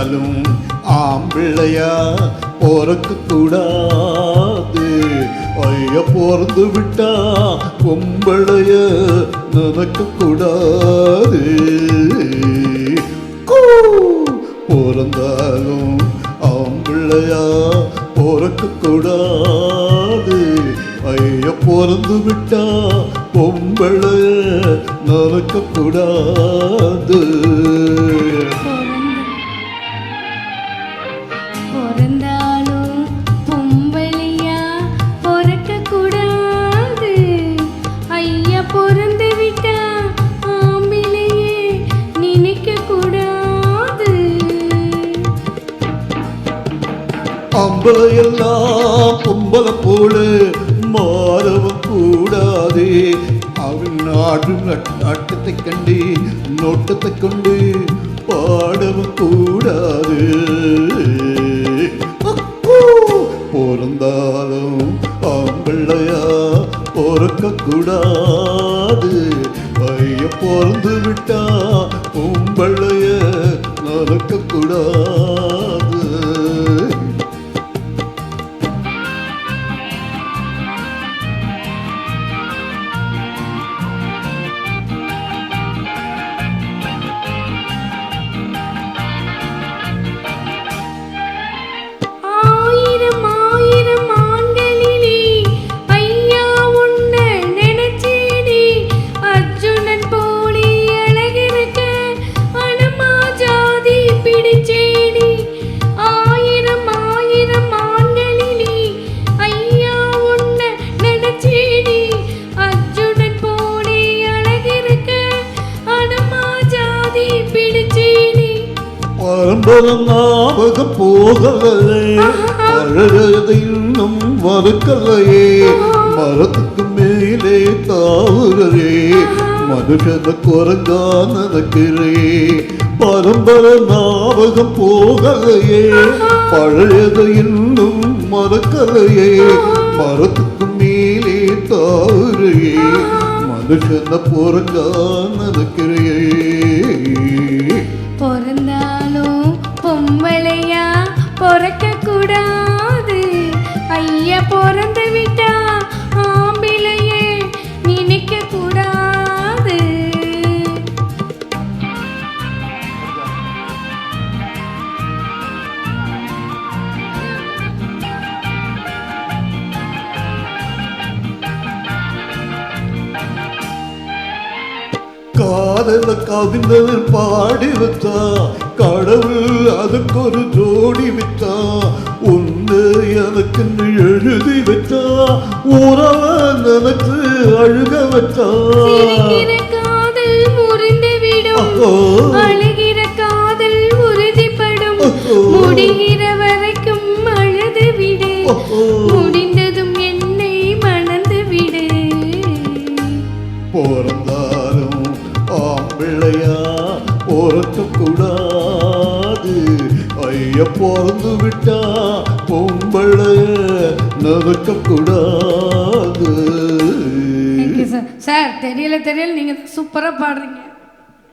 பிறந்தாலும் ஆம்பிள்ளையா பிறக்க கூடாது. ஐயா பிறந்து விட்டா பொம்பளைய நினைக்க கூடாது. பிறந்தாலும் ஆம்பிள்ளையா பிறக்க கூடாது. ஐயா பிறந்து விட்டா பொம்பளைய நினைக்க கூடாது. பிறந்தாலும் பொம்பளையா பிறக்க கூடாது. ஐயா பிறந்து விட்டா ஆம்பிளையே நினைக்க கூடாது. ஆம்பளையெல்லாம் பொம்பளை போல மாறவும் கூடாது. அவன் நாடும் நாட்டத்தை கண்டு நோட்டத்தை கொண்டு பாடவும் கூடாது. பிறந்தாலும் ஆம்பிள்ளையா பிறக்க கூடாது. ஐய பிறந்து விட்டா பொம்பளைய நடக்க கூடாது. பரம்பரம் ஞாபகம் போகலையே, பழகதை இன்னும் மறுக்கலையே. மரத்துக்கு மேலே தாவுறே, மனுஷன குரங்கா நடக்கிறே. பரம்பர ஞாபகம் போகலையே, பழையதை இன்னும் மறக்கலையே. மரத்துக்கு மேலே தாவுறே, மனுஷன குரங்கா நடக்கிறே. பிறந்தாலும் பொம்பளையா பிறக்க கூடாது. ஐயா பிறந்து விட்டா ஆம்பிளையே நினைக்க கூடாது. காதல கவிஞர் பாடி வச்சா, கடவுள் அதுக்கு ஒரு ஜோடி வச்சா. ஒன்று எனக்கு எழுதி வச்சா, உறவ நினைச்சு அழுக வச்சா. காதல் முறிந்து விடும், அழுகிற காதல் உறுதிப்படும். முடிகிற வரைக்கும் அழுது விடு, முடிந்ததும் என்னை மணந்து விடு. பிறந்தாலும் ஆம்பிள்ளையா பிறக்க கூடாது. ஐய பிறந்து விட்டா பொம்பளைய நடக்க கூடாது. சார் தெரியல நீங்க சூப்பரா பாடுறீங்க.